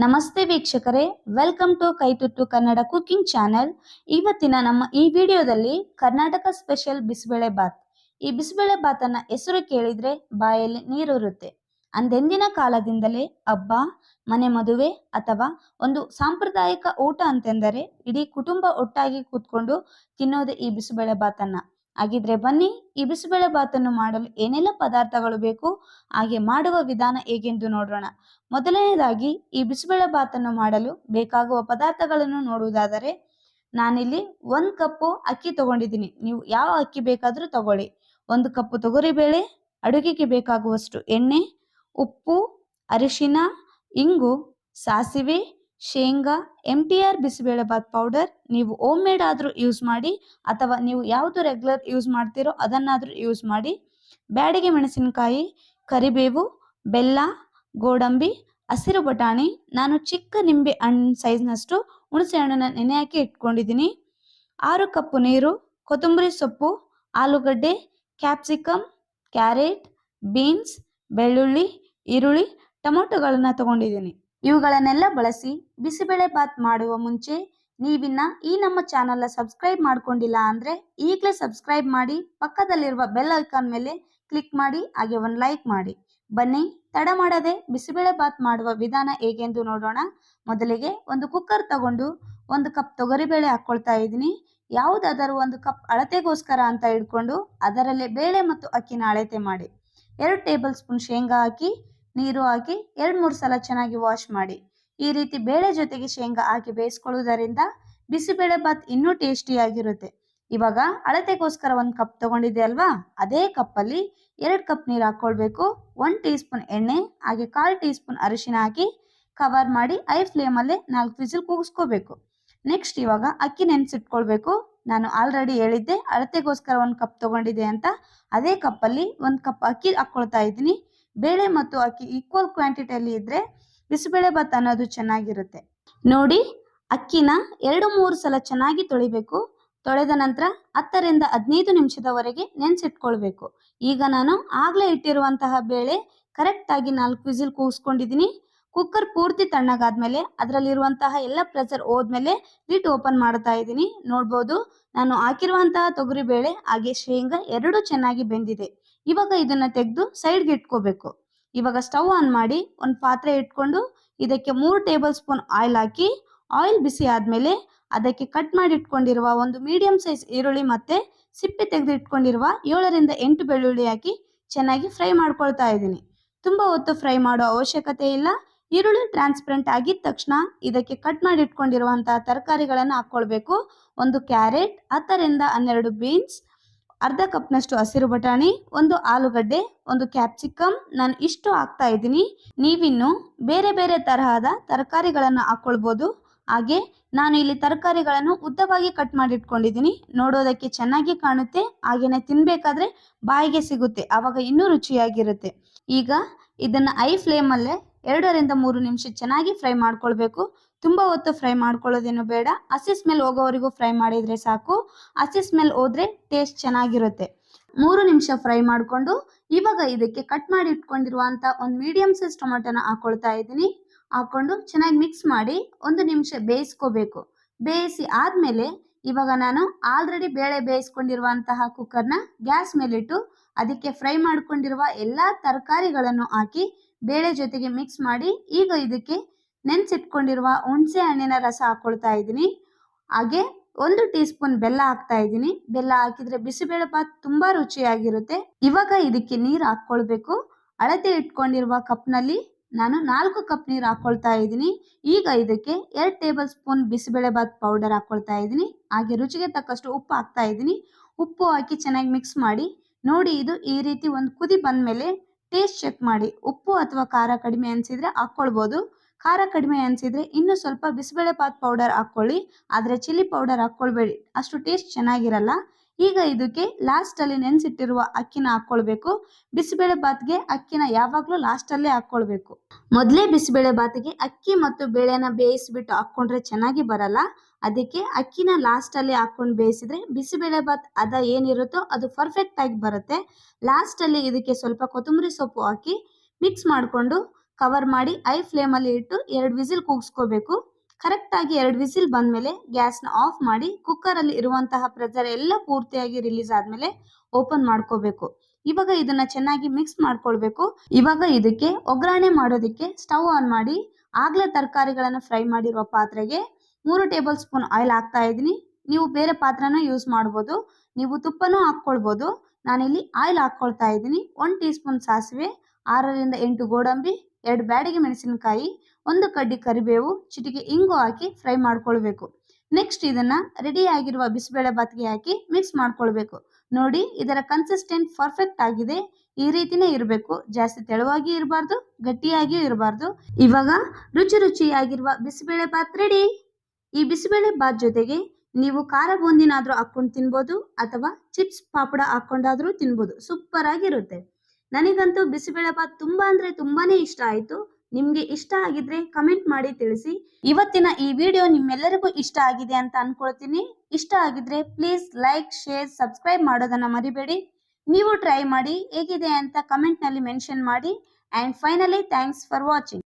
ನಮಸ್ತೆ ವೀಕ್ಷಕರೇ, welcome to Kaituttu Kannada cooking channel. ಇವತ್ತಿನ ನಮ್ಮ ಈ ವಿಡಿಯೋದಲ್ಲಿ ಕರ್ನಾಟಕ ಸ್ಪೆಷಲ್ ಬಿಸಿಬೇಳೆ ಬಾತ್. ಈ ಬಿಸಿಬೇಳೆ ಬಾತನ್ನ ಹೆಸರು ಕೇಳಿದ್ರೆ ಬಾಯಲ್ಲಿ ನೀರೂರುತ್ತೆ. ಅಂದೆಂದಿನ ಕಾಲದಿಂದಲೇ ಹಬ್ಬ, ಮನೆ ಮದುವೆ ಅಥವಾ ಒಂದು ಸಾಂಪ್ರದಾಯಿಕ ಊಟ ಅಂತೆಂದರೆ ಇಡೀ ಕುಟುಂಬ ಒಟ್ಟಾಗಿ ಕೂತ್ಕೊಂಡು ತಿನ್ನೋದೇ ಈ ಬಿಸಿಬೇಳೆ ಬಾತನ್ನ. ಹಾಗಿದ್ರೆ ಬನ್ನಿ, ಈ ಬಿಸಿಬೇಳೆ ಬಾತನ್ನು ಮಾಡಲು ಏನೆಲ್ಲ ಪದಾರ್ಥಗಳು ಬೇಕು, ಹಾಗೆ ಮಾಡುವ ವಿಧಾನ ಹೇಗೆಂದು ನೋಡೋಣ. ಮೊದಲನೇದಾಗಿ ಈ ಬಿಸಿಬೇಳೆ ಬಾತನ್ನು ಮಾಡಲು ಬೇಕಾಗುವ ಪದಾರ್ಥಗಳನ್ನು ನೋಡುವುದಾದರೆ, ನಾನಿಲ್ಲಿ 1 ಕಪ್ಪು ಅಕ್ಕಿ ತಗೊಂಡಿದ್ದೀನಿ. ನೀವು ಯಾವ ಅಕ್ಕಿ ಬೇಕಾದರೂ ತಗೊಳ್ಳಿ. 1 ಕಪ್ಪು ತೊಗರಿಬೇಳೆ, ಅಡುಗೆಗೆ ಬೇಕಾಗುವಷ್ಟು ಎಣ್ಣೆ, ಉಪ್ಪು, ಅರಿಶಿನ, ಇಂಗು, ಸಾಸಿವೆ, ಶೇಂಗಾ, MTR ಬಿಸಿಬೇಳೆ ಬಾತ್ ಪೌಡರ್. ನೀವು ಹೋಮ್ ಮೇಡ್ ಆದರೂ ಯೂಸ್ ಮಾಡಿ ಅಥವಾ ನೀವು ಯಾವುದು ರೆಗ್ಯುಲರ್ ಯೂಸ್ ಮಾಡ್ತೀರೋ ಅದನ್ನಾದರೂ ಯೂಸ್ ಮಾಡಿ. ಬ್ಯಾಡಿಗೆ ಮೆಣಸಿನಕಾಯಿ, ಕರಿಬೇವು, ಬೆಲ್ಲ, ಗೋಡಂಬಿ, ಹಸಿರು ಬಟಾಣಿ. ನಾನು ಚಿಕ್ಕ ನಿಂಬೆ ಹಣ್ಣಿನ ಸೈಜ್ನಷ್ಟು ಹುಣಸೆ ಹಣ್ಣನ್ನು ನೆನೆ ಹಾಕಿ ಇಟ್ಕೊಂಡಿದ್ದೀನಿ. 6 ಕಪ್ಪು ನೀರು, ಕೊತ್ತಂಬರಿ ಸೊಪ್ಪು, ಆಲೂಗಡ್ಡೆ, ಕ್ಯಾಪ್ಸಿಕಮ್, ಕ್ಯಾರೆಟ್, ಬೀನ್ಸ್, ಬೆಳ್ಳುಳ್ಳಿ, ಈರುಳ್ಳಿ, ಟೊಮೊಟೊಗಳನ್ನು ತಗೊಂಡಿದ್ದೀನಿ. ಇವುಗಳನ್ನೆಲ್ಲ ಬಳಸಿ ಬಿಸಿಬೇಳೆ ಬಾತ್ ಮಾಡುವ ಮುಂಚೆ ನೀವಿನ್ನ ಈ ನಮ್ಮ ಚಾನಲ್ನ ಸಬ್ಸ್ಕ್ರೈಬ್ ಮಾಡ್ಕೊಂಡಿಲ್ಲ ಅಂದರೆ ಈಗಲೇ ಸಬ್ಸ್ಕ್ರೈಬ್ ಮಾಡಿ, ಪಕ್ಕದಲ್ಲಿರುವ ಬೆಲ್ ಐಕಾನ್ ಮೇಲೆ ಕ್ಲಿಕ್ ಮಾಡಿ, ಹಾಗೆ ಒಂದು ಲೈಕ್ ಮಾಡಿ. ಬನ್ನಿ, ತಡ ಮಾಡದೆ ಬಿಸಿಬೇಳೆ ಬಾತ್ ಮಾಡುವ ವಿಧಾನ ಹೇಗೆಂದು ನೋಡೋಣ. ಮೊದಲಿಗೆ ಒಂದು ಕುಕ್ಕರ್ ತಗೊಂಡು 1 ಕಪ್ ತೊಗರಿಬೇಳೆ ಹಾಕ್ಕೊಳ್ತಾ ಇದ್ದೀನಿ. ಯಾವುದಾದರೂ 1 ಕಪ್ ಅಳತೆಗೋಸ್ಕರ ಅಂತ ಇಟ್ಕೊಂಡು ಅದರಲ್ಲೇ ಬೇಳೆ ಮತ್ತು ಅಕ್ಕಿನ ಅಳತೆ ಮಾಡಿ. 2 ಟೇಬಲ್ ಸ್ಪೂನ್ ಶೇಂಗಾ ಹಾಕಿ, ನೀರು ಹಾಕಿ 2-3 ಸಲ ಚೆನ್ನಾಗಿ ವಾಶ್ ಮಾಡಿ. ಈ ರೀತಿ ಬೇಳೆ ಜೊತೆಗೆ ಶೇಂಗಾ ಹಾಕಿ ಬೇಯಿಸ್ಕೊಳ್ಳೋದರಿಂದ ಬಿಸಿಬೇಳೆ ಬಾತ್ ಇನ್ನೂ ಟೇಸ್ಟಿಯಾಗಿರುತ್ತೆ. ಇವಾಗ ಅಳತೆಗೋಸ್ಕರ 1 ಕಪ್ ತಗೊಂಡಿದ್ದೆ ಅಲ್ವಾ, ಅದೇ ಕಪ್ಪಲ್ಲಿ 2 ಕಪ್ ನೀರು ಹಾಕ್ಕೊಳ್ಬೇಕು. 1 ಟೀ ಸ್ಪೂನ್ ಎಣ್ಣೆ, ಹಾಗೆ 1/4 ಟೀ ಸ್ಪೂನ್ ಅರಿಶಿನ ಹಾಕಿ ಕವರ್ ಮಾಡಿ ಹೈ ಫ್ಲೇಮಲ್ಲೇ 4 ವಿಸಿಲ್ ಕೂಗಿಸ್ಕೋಬೇಕು. ನೆಕ್ಸ್ಟ್ ಇವಾಗ ಅಕ್ಕಿ ನೆನೆಸಿಟ್ಕೊಳ್ಬೇಕು. ನಾನು ಆಲ್ರೆಡಿ ಹೇಳಿದ್ದೆ ಅಳತೆಗೋಸ್ಕರ 1 ಕಪ್ ತಗೊಂಡಿದ್ದೆ ಅಂತ. ಅದೇ ಕಪ್ಪಲ್ಲಿ 1 ಕಪ್ ಅಕ್ಕಿ ಹಾಕ್ಕೊಳ್ತಾ ಇದ್ದೀನಿ. ಬೇಳೆ ಮತ್ತು ಅಕ್ಕಿ ಈಕ್ವಲ್ ಕ್ವಾಂಟಿಟಿಯಲ್ಲಿ ಇದ್ದರೆ ಬಿಸಿಬೇಳೆ ಬಾತ್ ಅನ್ನೋದು ಚೆನ್ನಾಗಿರುತ್ತೆ. ನೋಡಿ, ಅಕ್ಕಿನ 2-3 ಸಲ ಚೆನ್ನಾಗಿ ತೊಳಿಬೇಕು. ತೊಳೆದ ನಂತರ 10 ರಿಂದ 15 ನಿಮಿಷದವರೆಗೆ ನೆನೆಸಿಟ್ಕೊಳ್ಬೇಕು. ಈಗ ನಾನು ಆಗಲೇ ಇಟ್ಟಿರುವಂತಹ ಬೇಳೆ ಕರೆಕ್ಟಾಗಿ 4 ವಿಸಿಲ್ ಕೂಗಿಸ್ಕೊಂಡಿದ್ದೀನಿ. ಕುಕ್ಕರ್ ಪೂರ್ತಿ ತಣ್ಣಗಾದ್ಮೇಲೆ ಅದರಲ್ಲಿರುವಂತಹ ಎಲ್ಲ ಪ್ರೆಷರ್ ಹೋದ್ಮೇಲೆ ಲಿಡ್ ಓಪನ್ ಮಾಡ್ತಾ ಇದ್ದೀನಿ. ನೋಡ್ಬೋದು, ನಾನು ಹಾಕಿರುವಂತಹ ತೊಗರಿಬೇಳೆ ಹಾಗೆ ಶೇಂಗಾ ಎರಡೂ ಚೆನ್ನಾಗಿ ಬೆಂದಿದೆ. ಇವಾಗ ಇದನ್ನು ತೆಗೆದು ಸೈಡ್ಗೆ ಇಟ್ಕೋಬೇಕು. ಇವಾಗ ಸ್ಟವ್ ಆನ್ ಮಾಡಿ ಒಂದು ಪಾತ್ರೆ ಇಟ್ಕೊಂಡು ಇದಕ್ಕೆ 3 ಟೇಬಲ್ ಸ್ಪೂನ್ ಆಯಿಲ್ ಹಾಕಿ, ಆಯಿಲ್ ಬಿಸಿ ಆದಮೇಲೆ ಅದಕ್ಕೆ ಕಟ್ ಮಾಡಿ ಇಟ್ಕೊಂಡಿರುವ ಒಂದು ಮೀಡಿಯಂ ಸೈಜ್ ಈರುಳ್ಳಿ ಮತ್ತು ಸಿಪ್ಪೆ ತೆಗೆದು ಇಟ್ಕೊಂಡಿರುವ 7 ರಿಂದ 8 ಬೆಳ್ಳುಳ್ಳಿ ಹಾಕಿ ಚೆನ್ನಾಗಿ ಫ್ರೈ ಮಾಡ್ಕೊಳ್ತಾ ಇದ್ದೀನಿ. ತುಂಬ ಹೊತ್ತು ಫ್ರೈ ಮಾಡೋ ಅವಶ್ಯಕತೆ ಇಲ್ಲ. ಈರುಳ್ಳಿ ಟ್ರಾನ್ಸ್ಪರೆಂಟ್ ಆಗಿದ ತಕ್ಷಣ ಇದಕ್ಕೆ ಕಟ್ ಮಾಡಿ ಇಟ್ಕೊಂಡಿರುವಂತಹ ತರಕಾರಿಗಳನ್ನು ಹಾಕ್ಕೊಳ್ಬೇಕು. 1 ಕ್ಯಾರೆಟ್, 10 ರಿಂದ 12 ಬೀನ್ಸ್, ಅರ್ಧ ಕಪ್ನಷ್ಟು ಹಸಿರು ಬಟಾಣಿ, 1 ಆಲೂಗಡ್ಡೆ, 1 ಕ್ಯಾಪ್ಸಿಕಮ್. ನಾನು ಇಷ್ಟು ಹಾಕ್ತಾ ಇದ್ದೀನಿ. ನೀವಿನ್ನು ಬೇರೆ ಬೇರೆ ತರಹದ ತರಕಾರಿಗಳನ್ನು ಹಾಕ್ಕೊಳ್ಬೋದು. ಹಾಗೆ ನಾನು ಇಲ್ಲಿ ತರಕಾರಿಗಳನ್ನು ಉದ್ದವಾಗಿ ಕಟ್ ಮಾಡಿ ಇಟ್ಕೊಂಡಿದ್ದೀನಿ. ನೋಡೋದಕ್ಕೆ ಚೆನ್ನಾಗಿ ಕಾಣುತ್ತೆ, ಹಾಗೆಯೇ ತಿನ್ನಬೇಕಾದ್ರೆ ಬಾಯಿಗೆ ಸಿಗುತ್ತೆ, ಆವಾಗ ಇನ್ನೂ ರುಚಿಯಾಗಿರುತ್ತೆ. ಈಗ ಇದನ್ನು ಹೈ ಫ್ಲೇಮಲ್ಲೇ 2 ರಿಂದ 3 ನಿಮಿಷ ಚೆನ್ನಾಗಿ ಫ್ರೈ ಮಾಡ್ಕೊಳ್ಬೇಕು. ತುಂಬ ಹೊತ್ತು ಫ್ರೈ ಮಾಡ್ಕೊಳ್ಳೋದೇನು ಬೇಡ, ಹಸಿ ಸ್ಮೆಲ್ ಹೋಗೋವರೆಗೂ ಫ್ರೈ ಮಾಡಿದರೆ ಸಾಕು. ಹಸಿ ಸ್ಮೆಲ್ ಹೋದರೆ ಟೇಸ್ಟ್ ಚೆನ್ನಾಗಿರುತ್ತೆ. 3 ನಿಮಿಷ ಫ್ರೈ ಮಾಡಿಕೊಂಡು ಇವಾಗ ಇದಕ್ಕೆ ಕಟ್ ಮಾಡಿ ಇಟ್ಕೊಂಡಿರುವಂಥ ಒಂದು ಮೀಡಿಯಂ ಸೈಜ್ ಟೊಮೆಟೊನ ಹಾಕ್ಕೊಳ್ತಾ ಇದ್ದೀನಿ. ಹಾಕ್ಕೊಂಡು ಚೆನ್ನಾಗಿ ಮಿಕ್ಸ್ ಮಾಡಿ 1 ನಿಮಿಷ ಬೇಯಿಸ್ಕೋಬೇಕು. ಬೇಯಿಸಿ ಆದಮೇಲೆ ಇವಾಗ ನಾನು ಆಲ್ರೆಡಿ ಬೇಳೆ ಬೇಯಿಸ್ಕೊಂಡಿರುವಂತಹ ಕುಕ್ಕರ್ನ ಗ್ಯಾಸ್ ಮೇಲಿಟ್ಟು ಅದಕ್ಕೆ ಫ್ರೈ ಮಾಡ್ಕೊಂಡಿರುವ ಎಲ್ಲ ತರಕಾರಿಗಳನ್ನು ಹಾಕಿ ಬೇಳೆ ಜೊತೆಗೆ ಮಿಕ್ಸ್ ಮಾಡಿ ಈಗ ಇದಕ್ಕೆ ನೆನೆಸಿಟ್ಕೊಂಡಿರುವ ಹುಣಸೆ ಹಣ್ಣಿನ ರಸ ಹಾಕ್ಕೊಳ್ತಾ ಇದ್ದೀನಿ. ಹಾಗೆ 1 ಟೀ ಸ್ಪೂನ್ ಬೆಲ್ಲ ಹಾಕ್ತಾ ಇದ್ದೀನಿ. ಬೆಲ್ಲ ಹಾಕಿದರೆ ಬಿಸಿಬೇಳೆ ಬಾತ್ ತುಂಬ ರುಚಿಯಾಗಿರುತ್ತೆ. ಇವಾಗ ಇದಕ್ಕೆ ನೀರು ಹಾಕ್ಕೊಳ್ಬೇಕು. ಅಳತೆ ಇಟ್ಕೊಂಡಿರುವ ಕಪ್ನಲ್ಲಿ ನಾನು 4 ಕಪ್ ನೀರು ಹಾಕ್ಕೊಳ್ತಾ ಇದ್ದೀನಿ. ಈಗ ಇದಕ್ಕೆ 2 tablespoon Bisibele bath powder ಹಾಕ್ಕೊಳ್ತಾ ಇದ್ದೀನಿ. ಹಾಗೆ ರುಚಿಗೆ ತಕ್ಕಷ್ಟು ಉಪ್ಪು ಹಾಕ್ತಾ ಇದ್ದೀನಿ. ಉಪ್ಪು ಹಾಕಿ ಚೆನ್ನಾಗಿ ಮಿಕ್ಸ್ ಮಾಡಿ. ನೋಡಿ, ಇದು ಈ ರೀತಿ ಒಂದು ಕುದಿ ಬಂದಮೇಲೆ ಟೇಸ್ಟ್ ಚೆಕ್ ಮಾಡಿ. ಉಪ್ಪು ಅಥವಾ ಖಾರ ಕಡಿಮೆ ಅನಿಸಿದರೆ ಹಾಕ್ಕೊಳ್ಬೋದು. ಖಾರ ಕಡಿಮೆ ಅನಿಸಿದರೆ ಇನ್ನೂ ಸ್ವಲ್ಪ ಬಿಸಿಬೇಳೆ ಬಾತ್ ಪೌಡರ್ ಹಾಕ್ಕೊಳ್ಳಿ, ಆದರೆ ಚಿಲ್ಲಿ ಪೌಡರ್ ಹಾಕ್ಕೊಳ್ಬೇಡಿ, ಅಷ್ಟು ಟೇಸ್ಟ್ ಚೆನ್ನಾಗಿರಲ್ಲ. ಈಗ ಇದಕ್ಕೆ ಲಾಸ್ಟಲ್ಲಿ ನೆನೆಸಿಟ್ಟಿರುವ ಅಕ್ಕಿನ ಹಾಕ್ಕೊಳ್ಬೇಕು. ಬಿಸಿಬೇಳೆ ಬಾತ್ಗೆ ಅಕ್ಕಿನ ಯಾವಾಗಲೂ ಲಾಸ್ಟಲ್ಲೇ ಹಾಕ್ಕೊಳ್ಬೇಕು. ಮೊದಲೇ ಬಿಸಿಬೇಳೆ ಬಾತಿಗೆ ಅಕ್ಕಿ ಮತ್ತು ಬೇಳೆನ ಬೇಯಿಸಿಬಿಟ್ಟು ಹಾಕ್ಕೊಂಡ್ರೆ ಚೆನ್ನಾಗಿ ಬರಲ್ಲ. ಅದಕ್ಕೆ ಅಕ್ಕಿನ ಲಾಸ್ಟಲ್ಲಿ ಹಾಕ್ಕೊಂಡು ಬೇಯಿಸಿದ್ರೆ ಬಿಸಿಬೇಳೆ ಬಾತ್ ಅದ ಏನಿರುತ್ತೋ ಅದು ಪರ್ಫೆಕ್ಟಾಗಿ ಬರುತ್ತೆ. ಲಾಸ್ಟಲ್ಲಿ ಇದಕ್ಕೆ ಸ್ವಲ್ಪ ಕೊತ್ತಂಬರಿ ಸೊಪ್ಪು ಹಾಕಿ ಮಿಕ್ಸ್ ಮಾಡಿಕೊಂಡು ಕವರ್ ಮಾಡಿ ಐ ಫ್ಲೇಮಲ್ಲಿ ಇಟ್ಟು 2 ವಿಸಿಲ್ ಕೂಗಿಸ್ಕೋಬೇಕು. ಕರೆಕ್ಟಾಗಿ 2 ವಿಸಿಲ್ ಬಂದಮೇಲೆ ಗ್ಯಾಸ್ನ ಆಫ್ ಮಾಡಿ ಕುಕ್ಕರಲ್ಲಿ ಇರುವಂತಹ ಪ್ರೆಷರ್ ಎಲ್ಲ ಪೂರ್ತಿಯಾಗಿ ರಿಲೀಸ್ ಆದಮೇಲೆ ಓಪನ್ ಮಾಡ್ಕೋಬೇಕು. ಇವಾಗ ಇದನ್ನ ಚೆನ್ನಾಗಿ ಮಿಕ್ಸ್ ಮಾಡ್ಕೊಳ್ಬೇಕು. ಇವಾಗ ಇದಕ್ಕೆ ಒಗ್ಗರಣೆ ಮಾಡೋದಕ್ಕೆ ಸ್ಟವ್ ಆನ್ ಮಾಡಿ ಆಗ್ಲೇ ತರಕಾರಿಗಳನ್ನು ಫ್ರೈ ಮಾಡಿರುವ ಪಾತ್ರೆಗೆ 3 ಟೇಬಲ್ ಸ್ಪೂನ್ ಆಯಿಲ್ ಹಾಕ್ತಾ ಇದ್ದೀನಿ. ನೀವು ಬೇರೆ ಪಾತ್ರನ ಯೂಸ್ ಮಾಡ್ಬೋದು, ನೀವು ತುಪ್ಪನೂ ಹಾಕ್ಕೊಳ್ಬೋದು. ನಾನಿಲ್ಲಿ ಆಯಿಲ್ ಹಾಕ್ಕೊಳ್ತಾ ಇದ್ದೀನಿ. 1 ಟೀ ಸ್ಪೂನ್ ಸಾಸಿವೆ, 6ರಿಂದ 8 ಗೋಡಂಬಿ, 2 ಬ್ಯಾಡಗಿ ಮೆಣಸಿನಕಾಯಿ, 1 ಕಡ್ಡಿ ಕರಿಬೇವು, ಚಿಟಿಕೆ ಇಂಗು ಹಾಕಿ ಫ್ರೈ ಮಾಡ್ಕೊಳ್ಬೇಕು. ನೆಕ್ಸ್ಟ್ ಇದನ್ನ ರೆಡಿ ಆಗಿರುವ ಬಿಸಿಬೇಳೆ ಬಾತ್ಗೆ ಹಾಕಿ ಮಿಕ್ಸ್ ಮಾಡ್ಕೊಳ್ಬೇಕು. ನೋಡಿ, ಇದರ ಕನ್ಸಿಸ್ಟೆಂಟ್ ಪರ್ಫೆಕ್ಟ್ ಆಗಿದೆ. ಈ ರೀತಿನೇ ಇರಬೇಕು. ಜಾಸ್ತಿ ತೆಳುವಾಗಿ ಇರಬಾರ್ದು, ಗಟ್ಟಿಯಾಗಿಯೂ ಇರಬಾರ್ದು. ಇವಾಗ ರುಚಿಯಾಗಿರುವ ಬಿಸಿಬೇಳೆ ಬಾತ್ ರೆಡಿ. ಈ ಬಿಸಿಬೇಳೆ ಬಾತ್ ಜೊತೆಗೆ ನೀವು ಖಾರ ಬೂಂದಿನಾದ್ರೂ ಹಾಕೊಂಡು ತಿನ್ಬೋದು ಅಥವಾ ಚಿಪ್ಸ್ ಪಾಪಡ ಹಾಕೊಂಡಾದ್ರೂ ತಿನ್ಬೋದು. ಸೂಪರ್ ಆಗಿರುತ್ತೆ. ನನಗಂತೂ ಬಿಸಿಬೇಳೆ ಬಾತ್ ತುಂಬಾ ಅಂದ್ರೆ ತುಂಬಾನೇ ಇಷ್ಟ ಆಯ್ತು. ನಿಮ್ಗೆ ಇಷ್ಟ ಆಗಿದ್ರೆ ಕಮೆಂಟ್ ಮಾಡಿ ತಿಳಿಸಿ. ಇವತ್ತಿನ ಈ ವಿಡಿಯೋ ನಿಮ್ಮೆಲ್ಲರಿಗೂ ಇಷ್ಟ ಆಗಿದೆ ಅಂತ ಅನ್ಕೊಳ್ತೀನಿ. ಇಷ್ಟ ಆಗಿದ್ರೆ ಪ್ಲೀಸ್ ಲೈಕ್, ಶೇರ್, ಸಬ್ಸ್ಕ್ರೈಬ್ ಮಾಡೋದನ್ನ ಮರಿಬೇಡಿ. ನೀವು ಟ್ರೈ ಮಾಡಿ ಹೇಗಿದೆ ಅಂತ ಕಮೆಂಟ್ ನಲ್ಲಿ ಮೆನ್ಷನ್ ಮಾಡಿ. And finally thanks for watching.